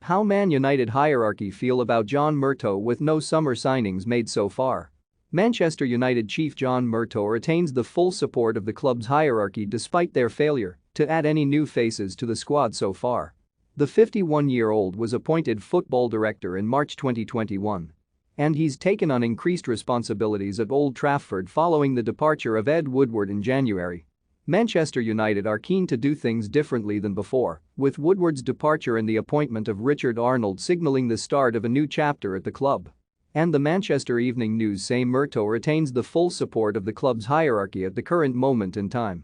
How Man United hierarchy feel about John Murtough with no summer signings made so far. Manchester United chief John Murtough retains the full support of the club's hierarchy despite their failure to add any new faces to the squad so far. The 51-year-old was appointed football director in March 2021. And he's taken on increased responsibilities at Old Trafford following the departure of Ed Woodward in January. Manchester United are keen to do things differently than before, with Woodward's departure and the appointment of Richard Arnold signalling the start of a new chapter at the club. And the Manchester Evening News say Murtough retains the full support of the club's hierarchy at the current moment in time.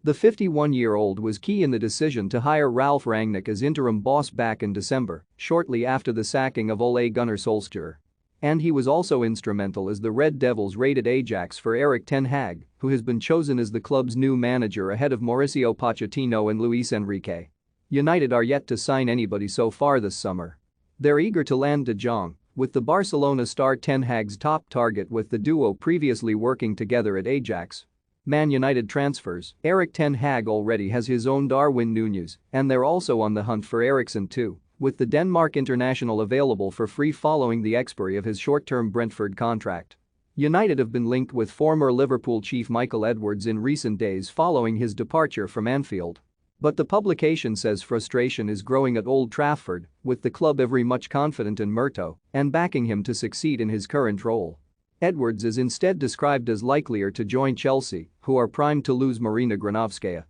The 51-year-old was key in the decision to hire Ralf Rangnick as interim boss back in December, shortly after the sacking of Ole Gunnar Solskjaer. And he was also instrumental as the Red Devils raided Ajax for Erik ten Hag, who has been chosen as the club's new manager ahead of Mauricio Pochettino and Luis Enrique. United are yet to sign anybody so far this summer. They're eager to land De Jong, with the Barcelona star ten Hag's top target with the duo previously working together at Ajax. Man United transfers, Erik ten Hag already has his own Darwin Núñez, and they're also on the hunt for Eriksen too, with the Denmark international available for free following the expiry of his short-term Brentford contract. United have been linked with former Liverpool chief Michael Edwards in recent days following his departure from Anfield. But the publication says frustration is growing at Old Trafford, with the club very much confident in Murtough and backing him to succeed in his current role. Edwards is instead described as likelier to join Chelsea, who are primed to lose Marina Granovskaya.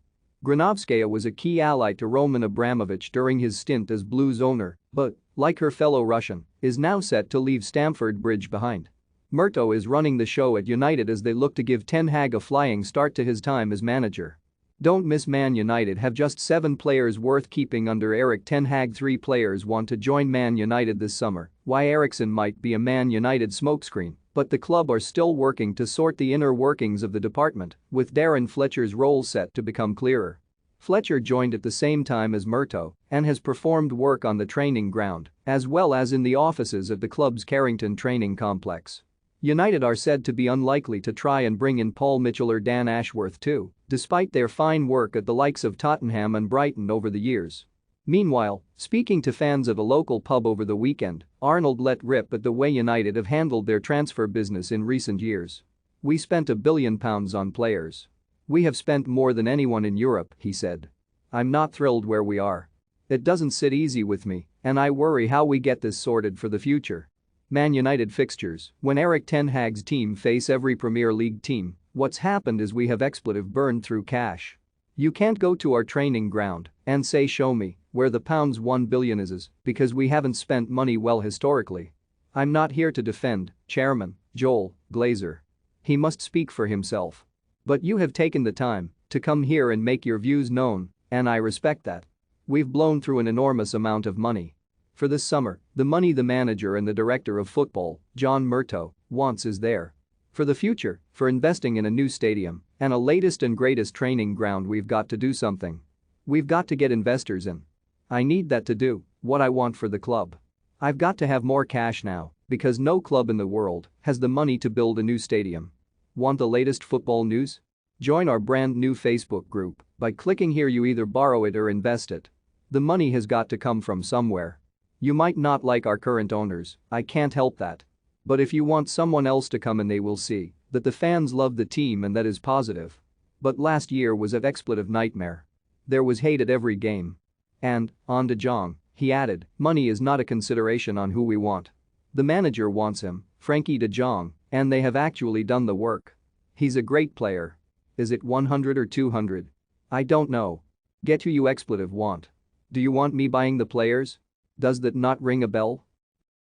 Granovskaya was a key ally to Roman Abramovich during his stint as Blues owner, but, like her fellow Russian, is now set to leave Stamford Bridge behind. Murtough is running the show at United as they look to give ten Hag a flying start to his time as manager. Don't miss Man United have just 7 players worth keeping under Erik ten Hag. 3 players want to join Man United this summer. Why Eriksen might be a Man United smokescreen, but the club are still working to sort the inner workings of the department, with Darren Fletcher's role set to become clearer. Fletcher joined at the same time as Murtough and has performed work on the training ground, as well as in the offices at the club's Carrington training complex. United are said to be unlikely to try and bring in Paul Mitchell or Dan Ashworth too, despite their fine work at the likes of Tottenham and Brighton over the years. Meanwhile, speaking to fans at a local pub over the weekend, Arnold let rip at the way United have handled their transfer business in recent years. "We spent £1 billion on players. We have spent more than anyone in Europe," he said. "I'm not thrilled where we are. It doesn't sit easy with me, and I worry how we get this sorted for the future." Man United fixtures: when Erik ten Hag's team face every Premier League team, what's happened is we have expletive burned through cash. You can't go to our training ground and say show me where the pounds £1 billion is, because we haven't spent money well historically. I'm not here to defend Chairman Joel Glazer. He must speak for himself. But you have taken the time to come here and make your views known, and I respect that. We've blown through an enormous amount of money. For this summer, the money the manager and the director of football, John Murtough, wants is there. For the future, for investing in a new stadium and a latest and greatest training ground, we've got to do something. We've got to get investors in. I need that to do what I want for the club. I've got to have more cash now, because no club in the world has the money to build a new stadium. Want the latest football news? Join our brand new Facebook group by clicking here. You either borrow it or invest it. The money has got to come from somewhere. You might not like our current owners, I can't help that. But if you want someone else to come in, they will see that the fans love the team, and that is positive. But last year was an expletive nightmare. There was hate at every game. And, on De Jong, he added, money is not a consideration on who we want. The manager wants him, Frankie De Jong, and they have actually done the work. He's a great player. Is it 100 or 200? I don't know. Get who you expletive want. Do you want me buying the players? Does that not ring a bell?